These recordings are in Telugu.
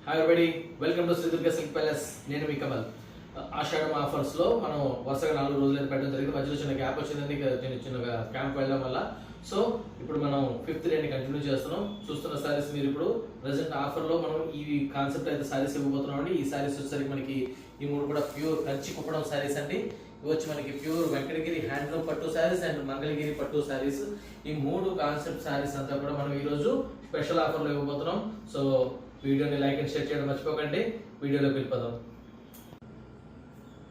Hi everybody, welcome to Shri Durga silk palace. నేను మీ కమల్. ఆషాఢం ఆఫర్స్ లో మనం వరుసగా 4 రోజులు పెట్టడం జరిగింది. మధ్యలో చిన్న గ్యాప్ వచ్చిందండి, చిన్న క్యాంప్ వెళ్ళడం వల్ల. సో ఇప్పుడు మనం 5th డే కంటిన్యూ చేస్తున్నాం. చూస్తున్న సారీస్ మీరు ఇప్పుడు ప్రెసెంట్ ఆఫర్ లో మనం ఈ కాన్సెప్ట్ అయితే సారీస్ ఇవ్వబోతున్నాం అండి. ఈ సారీస్ వచ్చేసరికి మనకి ఈ 3 కూడా ప్యూర్ కంచి కుప్పడం సారీస్ అండి. ఇవి వచ్చి మనకి ప్యూర్ వెంకటగిరి హ్యాండ్లూమ్ పట్టు సారీస్ అండ్ మంగళగిరి పట్టు సారీస్. ఈ 3 కాన్సెప్ట్ సారీస్ అంతా కూడా మనం ఈ రోజు స్పెషల్ ఆఫర్ లో ఇవ్వబోతున్నాం. సో వీడియోని లైక్ అండ్ షేర్ చేయడం మర్చిపోకండి. వీడియోలోకి వెళ్ళిపోదాం.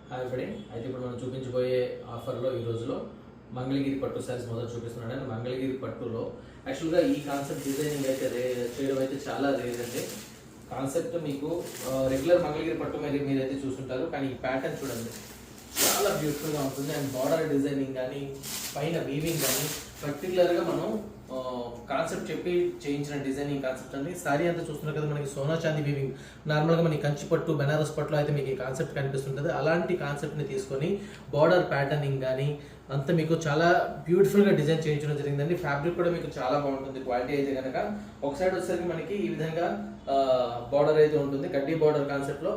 హాయ్ ఎవరీబడీ, అయితే ఇప్పుడు మనం చూపించబోయే ఆఫర్లో ఈ రోజులో మంగళగిరి పట్టు సారీస్ మొదలు చూపిస్తున్నాను. మంగళగిరి పట్టులో యాక్చువల్గా ఈ కాన్సెప్ట్ డిజైనింగ్ అయితే చేయడం అయితే చాలా రేర్ అండి. కాన్సెప్ట్ మీకు రెగ్యులర్ మంగళగిరి పట్టు మీరైతే చూస్తుంటారు, కానీ ఈ ప్యాటర్న్ చూడండి చాలా బ్యూటిఫుల్గా ఉంటుంది. అండ్ బార్డర్ డిజైనింగ్ కానీ పైన వీవింగ్ కానీ పర్టికులర్గా మనం కాన్సెప్ట్ చెప్పి చేయించిన డిజైనింగ్ కాన్సెప్ట్ అండి. సారీ అంతా చూస్తున్నారు కదా, మనకి సోనా చాందీ వీవింగ్. నార్మల్గా మనకి కంచి పట్టు బెనారస్ పట్టులో అయితే మీకు ఈ కాన్సెప్ట్ కనిపిస్తుంటుంది. అలాంటి కాన్సెప్ట్ని తీసుకొని బార్డర్ ప్యాటర్నింగ్ కానీ అంతా మీకు చాలా బ్యూటిఫుల్గా డిజైన్ చేయించడం జరిగిందండి. ఫ్యాబ్రిక్ కూడా మీకు చాలా బాగుంటుంది. క్వాలిటీ అయితే కనుక ఒక సైడ్ వచ్చేసరికి మనకి ఈ విధంగా బార్డర్ అయితే ఉంటుంది, కడ్డీ బార్డర్ కాన్సెప్ట్ లో.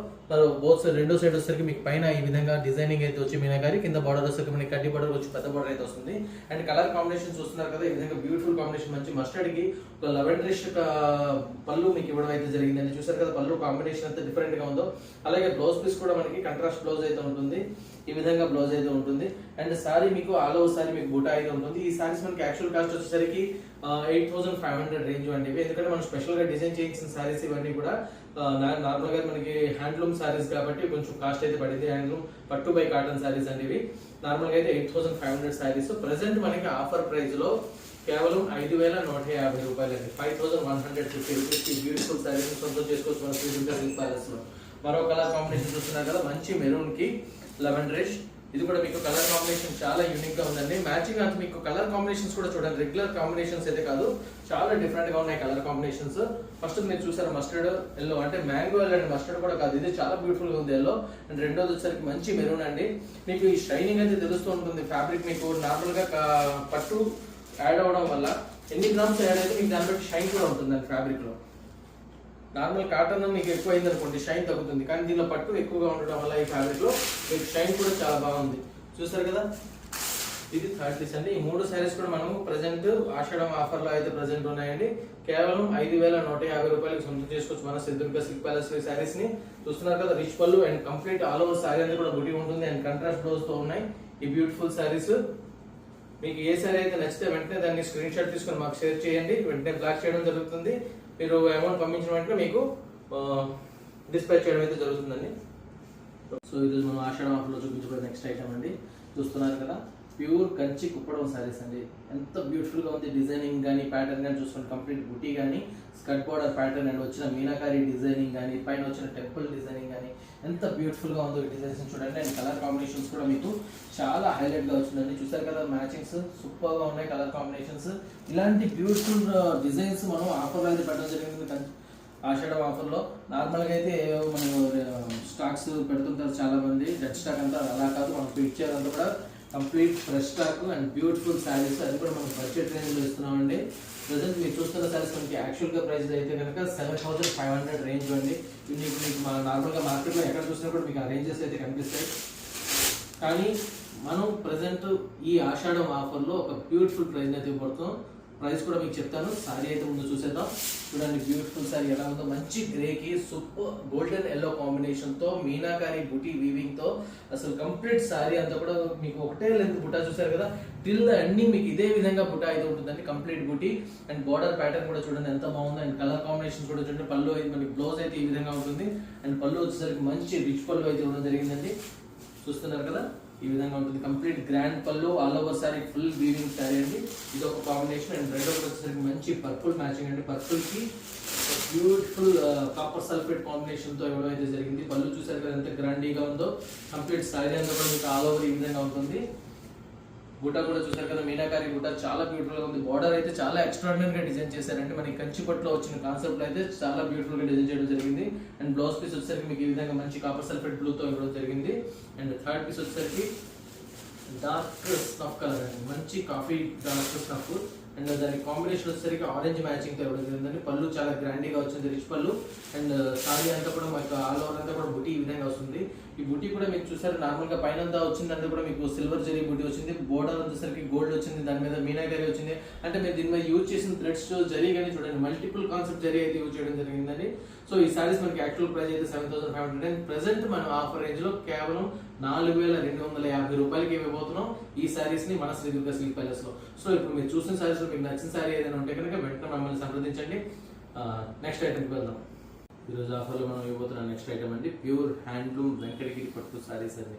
బోత్ సైడ్ రెండో సైడ్ వచ్చేసరికి మీకు పైన ఈ విధంగా డిజైనింగ్ అయితే వచ్చి మీనాగారి, కింద బార్డర్ వచ్చేసరికి మనకి కడ్డీ బార్డర్ వచ్చి పెద్ద బార్డర్ అయితే వస్తుంది. అండ్ కలర్ కాంబినేషన్ చూస్తున్నారు కదా, ఈ విధంగా బ్యూటిఫుల్ కాంబినేషన్, మంచి మస్టర్డ్ కి ఒక లెవెండరిష్ పళ్ళు మీకు ఇవ్వడం అయితే జరిగిందండి. చూసారు కదా పళ్ళు కాంబినేషన్ అయితే డిఫరెంట్ గా ఉందో. అలాగే బ్లౌజ్ పీస్ కూడా మనకి కంట్రాస్ట్ బ్లౌజ్ అయితే ఉంటుంది, ఈ విధంగా బ్లౌజ్ అయితే ఉంటుంది. అండ్ సారీ మీకు ఆల్ ఓవర్ సారీ మీకు బూటా అయితే ఉంటుంది. ఈ సారీస్ మనకి యాక్చువల్ కాస్ట్ వచ్చేసరికి 8,500 రేంజ్ అండి. ఎందుకంటే మనం స్పెషల్ గా డిజైన్ చేయించిన సారీస్ ఇవన్నీ కూడా నార్మల్ గా మనకి హ్యాండ్లూమ్ సారీస్ కాబట్టి కొంచెం కాస్ట్ అయితే పడింది. హ్యాండ్లూమ్ పట్టు బై కాటన్ సారీస్ అండి ఇవి. నార్మల్ గా అయితే 8,500 సారీస్. ప్రెసెంట్ మనకి ఆఫర్ ప్రైస్ లో కేవలం 5,150 రూపాయలు అండి. 5,150 రూపీస్ ఈ బ్యూటిఫుల్ సారీస్ సొంతం చేసుకోవచ్చు మన శ్రీ దుర్గా సిల్క్ ప్యాలెస్ లో. మరో కలర్ కాంబినేషన్ చూస్తున్నారు కదా, మంచి మెరూన్ కి లెవెండరిష్. ఇది కూడా మీకు కలర్ కాంబినేషన్ చాలా యూనిక్ గా ఉందండి. మ్యాచింగ్ అంత మీకు కలర్ కాంబినేషన్స్ కూడా చూడండి, రెగ్యులర్ కాంబినేషన్స్ అయితే కాదు, చాలా డిఫరెంట్ గా ఉన్నాయి కలర్ కాంబినేషన్స్. ఫస్ట్ మీరు చూసారు మస్టర్డ్ ఎల్లో, అంటే మ్యాంగో ఎల్లో అండి, మస్టర్డ్ కూడా కాదు, ఇది చాలా బ్యూటిఫుల్ గా ఉంది ఎల్లో. అండ్ రెండోది వచ్చేసరికి మంచి మెరూన్ అండి. మీకు ఈ షైనింగ్ అయితే తెలుస్తూ ఉంటుంది. ఫ్యాబ్రిక్ మీకు నార్మల్ గా పట్టు యాడ్ అవడం వల్ల ఎన్ని గ్రామ్స్ యాడ్ అయితే మీకు దాన్ని బట్టి షైన్ కూడా ఉంటుంది అండి. ఫ్యాబ్రిక్ లో నార్మల్ కాటన్ మీకు ఎక్కువ అయింది అనుకోండి, షైన్ తగ్గుతుంది, కానీ దీనిలో పట్టు ఎక్కువగా ఉండడం వల్ల ఈ ఫ్యాబ్రిక్ లో మీకు షైన్ కూడా చాలా బాగుంది. చూసారు కదా, ఇది 3rd పీస్ అండి. ఈ 3 సారీస్ కూడా మనం ప్రెసెంట్ ఆషాఢం ఆఫర్ లో అయితే ప్రెసెంట్ ఉన్నాయండి. కేవలం 5,150 రూపాయలకి సొంతం చేసుకోవచ్చు మన శ్రీ దుర్గా సిల్క్ ప్యాలెస్ సారీస్ ని. చూస్తున్నారు కదా, రిచ్ పళ్ళు and complete all over sorry అనేది కూడా బుటీ ఉంటుంది అండ్ కంట్రాస్ట్ బ్లౌజ్ తో ఉన్నాయి ఈ బ్యూటిఫుల్ సారీస్. మీకు ఏ సారీ అయితే నచ్చితే వెంటనే దాన్ని స్క్రీన్ షాట్ తీసుకొని మాకు షేర్ చేయండి, వెంటనే బ్లాక్ చేయడం జరుగుతుంది. మీరు అమౌంట్ పంపించిన వెంటనే మీకు డిస్పాచ్ చేయడం అయితే జరుగుతుందండి. సో ఈరోజు మనం ఆషాఢం ఆఫర్లో చూపించబోయే నెక్స్ట్ ఐటమ్ అండి. చూస్తున్నారు కదా, ప్యూర్ కంచి కుప్పడం సారీస్ అండి. ఎంత బ్యూటిఫుల్ గా ఉంది డిజైనింగ్ కానీ ప్యాటర్న్ కానీ చూసుకోండి. కంప్లీట్ బుటీ కానీ స్కర్ట్ బార్డర్ ప్యాటర్న్ అండ్ వచ్చిన మీనాకారి డిజైనింగ్ కానీ పైన వచ్చిన టెంపుల్ డిజైనింగ్ కానీ ఎంత బ్యూటిఫుల్ గా ఉందో ఈ డిజైన్స్ చూడండి. అండ్ కలర్ కాంబినేషన్స్ కూడా మీకు చాలా హైలైట్ గా వచ్చిందండి. చూసారు కదా, మ్యాచింగ్స్ సూపర్ గా ఉన్నాయి కలర్ కాంబినేషన్స్. ఇలాంటి బ్యూటిఫుల్ డిజైన్స్ మనం ఆఫర్ అయితే పెట్టడం జరిగింది ఆషాఢం ఆఫర్ లో. నార్మల్ గా అయితే మనం స్టాక్స్ పెడుతుంటారు చాలా మంది, డెడ్ స్టాక్ అంతా, అలా కాదు, మనకు ఇచ్చేదంతా కూడా complete fresh stock and beautiful saris. అది కూడా మనం బడ్జెట్ రేంజ్ లో ఇస్తున్నామండి. ప్రెసెంట్ మీరు చూస్తున్న శారీస్ మనకి యాక్చువల్ గా ప్రైస్ అయితే కనుక 7,500 రేంజ్ అండి. మీకు నార్మల్ గా మార్కెట్ లో ఎక్కడ చూసినా కూడా మీకు ఆ రేంజెస్ అయితే కనిపిస్తాయి. కానీ మనం ప్రెసెంట్ ఈ ఆషాఢం ఆఫర్ లో ఒక బ్యూటిఫుల్ ప్రైస్ అయితే ఇవ్వబడుతున్నాం. ప్రైస్ కూడా మీకు చెప్తాను. సారీ అయితే ముందు చూసేద్దాం. చూడండి బ్యూటిఫుల్ సారీ ఎలా ఉందో, మంచి గ్రే కి సూపర్ గోల్డెన్ ఎల్లో కాంబినేషన్ తో మీనాకారి బుటీ వీవింగ్ తో అసలు కంప్లీట్ సారీ అంతా కూడా మీకు ఒకటే లెంత్ బుటా. చూసారు కదా, టిల్ ద ఎండింగ్ మీకు ఇదే విధంగా బుటా అయితే ఉంటుందండి, complete buti. And border pattern కూడా చూడండి ఎంత బాగుందో. అండ్ కలర్ కాంబినేషన్ కూడా చూడండి. పళ్ళు అయితే మనకి బ్లౌజ్ అయితే ఈ విధంగా ఉంటుంది. అండ్ పళ్ళు వచ్చేసరికి మంచి రిచ్ పళ్ళు అయితే ఇవ్వడం జరిగిందండి. చూస్తున్నారు కదా, ఈ విధంగా ఉంటుంది. కంప్లీట్ గ్రాండ్ పళ్ళు, all over sorry full weaving sorry అండి. ఇది ఒక కాంబినేషన్. అండ్ రెండో వచ్చేసరికి మంచి పర్పుల్ మ్యాచింగ్ అండి. పర్పుల్ కి బ్యూటిఫుల్ కాపర్ సల్ఫేట్ కాంబినేషన్ తో ఇవ్వడం అయితే జరిగింది. పళ్ళు చూసారు కదా ఎంత గ్రాండీగా ఉందో. కంప్లీట్ సారీ అంతా కూడా మీకు ఆల్ ఓవర్ ఈ విధంగా ఉంటుంది. బుటా కూడా చూసారు కదా, మీనాకారి బుటా చాలా బ్యూటిఫుల్ గా ఉంది. బార్డర్ అయితే చాలా ఎక్స్ట్రాడినరీ గా డిజైన్ చేశారండి. మనకి కంచి పట్టులో వచ్చిన కాన్సెప్ట్ అయితే చాలా బ్యూటిఫుల్ గా డిజైన్ చేయడం జరిగింది. అండ్ బ్లౌజ్ పీస్ వచ్చేసరికి మీకు ఈ విధంగా మంచి కాపర్ సల్ఫేట్ బ్లూ తో ఇవ్వడం జరిగింది. అండ్ 3rd పీస్ వచ్చేసరికి డార్క్ స్నఫ్ కలర్ అండి, మంచి కాఫీ డార్క్ స్నఫ్ అండ్ దాని కాంబినేషన్ వచ్చేసరికి ఆరెంజ్ మ్యాచింగ్ తో ఇవ్వడం జరిగిందండి. పళ్ళు చాలా గ్రాండీగా వచ్చింది, రిచ్ పళ్ళు. అండ్ సారీ అంతా కూడా మనకు ఆల్ ఓవర్ అంతా కూడా బుటీ ఈ విధంగా వస్తుంది. ఈ బుటీ కూడా మీకు చూసారు నార్మల్ గా పైన అంతా వచ్చిందంటే కూడా మీకు సిల్వర్ జరీ బుటీ వచ్చింది, బోర్డర్ వచ్చేసరికి గోల్డ్ వచ్చింది, దాని మీద మీనాకరీ వచ్చింది. అంటే మీరు దీని మీద యూజ్ చేసిన థ్రెడ్స్ జరీ కానీ చూడండి మల్టిపుల్ కాన్సెప్ట్ జరీ అయితే యూజ్ చేయడం జరిగిందండి. సో ఈ సారీస్ మనకి యాక్చువల్ ప్రైస్ అయితే 7,500 అండ్ ప్రెసెంట్ మనం ఆఫర్ రేంజ్ లో కేవలం 4,250 రూపాయలకి ఇవ్వబోతున్నాం ఈ సారీస్ ని మన శ్రీ దుర్గా సిల్క్ ప్యాలెస్ లో. సో ఇప్పుడు మీరు చూసిన సారీస్ లో మీకు నచ్చిన సారీ ఏదైనా ఉంటే కనుక వెంటనే మమ్మల్ని సంప్రదించండి. నెక్స్ట్ ఐటమ్కి వెళ్దాం. ఈరోజు ఆఫర్లో మనం ఇవ్వబోతున్న నెక్స్ట్ ఐటమ్ అండి ప్యూర్ హ్యాండ్లూమ్ వెంకటగిరి పట్టు సారీస్ అండి.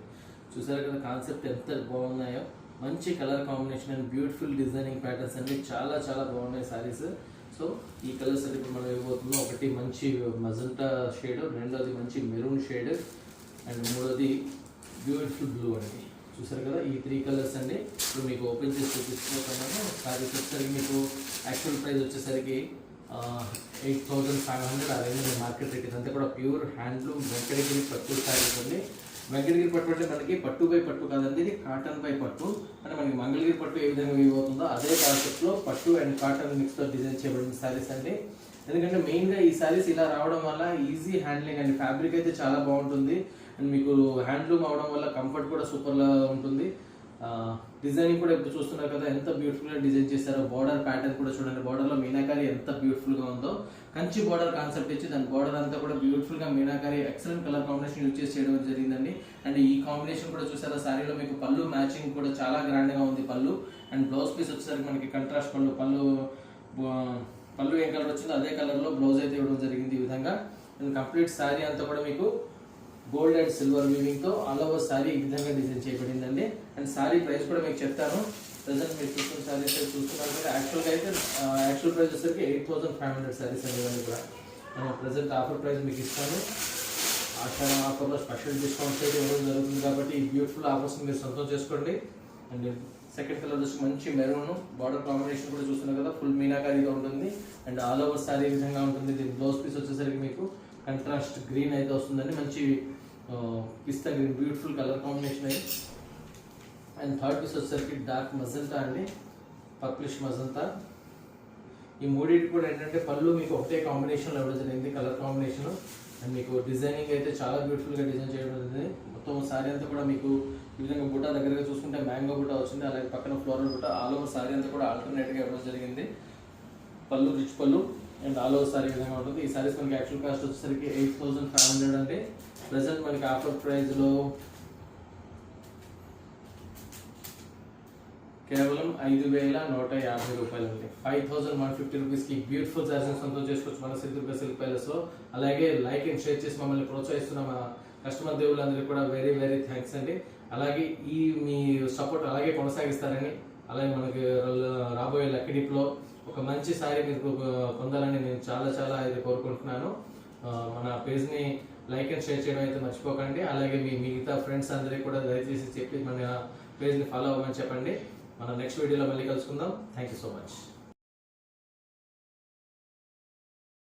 చూసారు కదా కాన్సెప్ట్ ఎంత బాగున్నాయో, మంచి colour combination and beautiful designing patterns అండి, చాలా చాలా బాగున్నాయి సారీస్. సో ఈ కలర్స్ అయితే ఇప్పుడు మనం ఇవ్వబోతున్నాం. ఒకటి మంచి మజంటా షేడ్, రెండోది మంచి మెరూన్ షేడ్, అండ్ మూడోది బ్యూటిఫుల్ బ్లూ అండి. చూసారు కదా ఈ 3 కలర్స్ అండి. ఇప్పుడు మీకు ఓపెన్ చేసి చూపిస్తున్నాను. సారీస్ వచ్చేసరికి మీకు యాక్చువల్ ప్రైస్ వచ్చేసరికి 8,500 ఆ రేంజ్ మార్కెట్ రేట్. ఇదంతా కూడా ప్యూర్ హ్యాండ్లూమ్ వెంకటగిరి పట్టు సారీస్ అండి. వెంకటగిరి పట్టు అంటే మనకి పట్టు బై పట్టు కాదండి, ఇది కాటన్ బై పట్టు. అంటే మనకి మంగళగిరి పట్టు ఏ విధంగా వీవ్ అవుతుందో అదే కాన్సెప్ట్ లో పట్టు అండ్ కాటన్ మిక్స్ తో డిజైన్ చేయబడిన సారీస్ అండి. ఎందుకంటే మెయిన్ గా ఈ సారీస్ ఇలా రావడం వల్ల ఈజీ హ్యాండ్లింగ్ అండి, ఫ్యాబ్రిక్ అయితే చాలా బాగుంటుంది అండ్ మీకు హ్యాండ్లూమ్ అవడం వల్ల కంఫర్ట్ కూడా సూపర్ లా ఉంటుంది. డిజైనింగ్ కూడా ఇప్పుడు చూస్తున్నారు కదా ఎంత బ్యూటిఫుల్ గా డిజైన్ చేశారో. బార్డర్ ప్యాటర్న్ కూడా చూడండి, బార్డర్ లో మీనాకారి ఎంత బ్యూటిఫుల్ గా ఉందో. కంచి బార్డర్ కాన్సెప్ట్ ఇచ్చి దాని బార్డర్ అంతా కూడా బ్యూటిఫుల్ గా meenakari excellent colour combination use చేసి చేయడం జరిగిందండి. అండ్ ఈ కాంబినేషన్ కూడా చూసారా సారీలో మీకు పళ్ళు మ్యాచింగ్ కూడా చాలా గ్రాండ్ గా ఉంది పళ్ళు. అండ్ బ్లౌజ్ పీస్ వచ్చేసరికి మనకి కంట్రాస్ట్ పళ్ళు ఏ కలర్ వచ్చిందో అదే కలర్ లో బ్లౌజ్ అయితే ఇవ్వడం జరిగింది ఈ విధంగా. అండ్ కంప్లీట్ సారీ అంతా కూడా మీకు గోల్డ్ అండ్ సిల్వర్ వీవింగ్ తో ఆల్ ఓవర్ సారీ ఈ విధంగా డిజైన్ చేయబడిందండి. అండ్ సారీ ప్రైస్ కూడా మీకు చెప్తాను. ప్రెసెంట్ మీరు చూస్తున్న సారీస్ చూస్తున్నారు కదా, యాక్చువల్ ప్రైస్ వచ్చేసరికి 8,500 సారీస్ అండి. ఇవన్నీ కూడా ప్రెసెంట్ ఆఫర్ ప్రైస్ మీకు ఇస్తాను. ఆషాఢ ఆఫర్లో స్పెషల్ డిస్కౌంట్స్ అయితే ఇవ్వడం జరుగుతుంది కాబట్టి ఈ బ్యూటిఫుల్ ఆఫర్స్ మీరు సొంతం చేసుకోండి. అండ్ సెకండ్ కలర్ వచ్చి మంచి మెరూన్, బార్డర్ కాంబినేషన్ కూడా చూస్తున్నారు కదా ఫుల్ మీనాకారీగా ఉంటుంది. అండ్ ఆల్ ఓవర్ సారీ ఈ విధంగా ఉంటుంది. దీని బ్లౌజ్ పీస్ వచ్చేసరికి మీకు కంట్రాస్ట్ గ్రీన్ అయితే వస్తుందండి, మంచి పిస్తా గ్రీన్ బ్యూటిఫుల్ కలర్ కాంబినేషన్ అయ్యి. అండ్ థర్డ్ పీస్ వచ్చేసరికి డార్క్ మజంతా అండి, పర్పులిష్ మజంతా. ఈ మూడింటి కూడా ఏంటంటే పళ్ళు మీకు ఒకటే కాంబినేషన్లో ఇవ్వడం జరిగింది కలర్ కాంబినేషన్. అండ్ మీకు డిజైనింగ్ అయితే చాలా బ్యూటిఫుల్గా డిజైన్ చేయడం జరిగింది. మొత్తం సారీ అంతా కూడా మీకు ఈ విధంగా బుట్ట దగ్గరగా చూసుకుంటే మ్యాంగో బుట్ట వచ్చింది, అలాగే పక్కన ఫ్లోరల్ బుట్ట. ఆల్ ఓవర్ సారీ అంతా కూడా ఆల్టర్నేట్గా ఇవ్వడం జరిగింది. పళ్ళు రిచ్ పళ్ళు అండ్ ఆల్ ఓవర్ సారీ విధంగా ఉంటుంది. ఈ సారీస్ మనకి యాక్చువల్ కాస్ట్ వచ్చేసరికి 8,500 అంటే ప్రెసెంట్ మనకి ఆఫర్ ప్రైస్లో కేవలం 5,150 రూపాయలు అండి. 5,150 రూపీస్కి బ్యూటిఫుల్ సారీస్ సొంతం చేసుకోవచ్చు మన శ్రీ దుర్గా సిల్క్ ప్యాలెస్ లో. అలాగే లైక్ అండ్ షేర్ చేసి మమ్మల్ని ప్రోత్సహిస్తున్న మా కస్టమర్ దేవుళ్ళందరికీ కూడా వెరీ వెరీ థ్యాంక్స్ అండి. అలాగే మీ సపోర్ట్ అలాగే కొనసాగిస్తారని, అలాగే మనకి రాబోయే లక్కీ డిప్లో ఒక మంచి సారీ మీరు పొందాలని నేను చాలా చాలా అయితే కోరుకుంటున్నాను. మన పేజ్ని లైక్ అండ్ షేర్ చేయడం అయితే మర్చిపోకండి. అలాగే మీ మిగతా ఫ్రెండ్స్ అందరికీ కూడా దయచేసి చెప్పి మన పేజ్ని ఫాలో అవ్వమని చెప్పండి. మనం నెక్స్ట్ వీడియోలో మళ్ళీ కలుసుకుందాం. Thank you so much.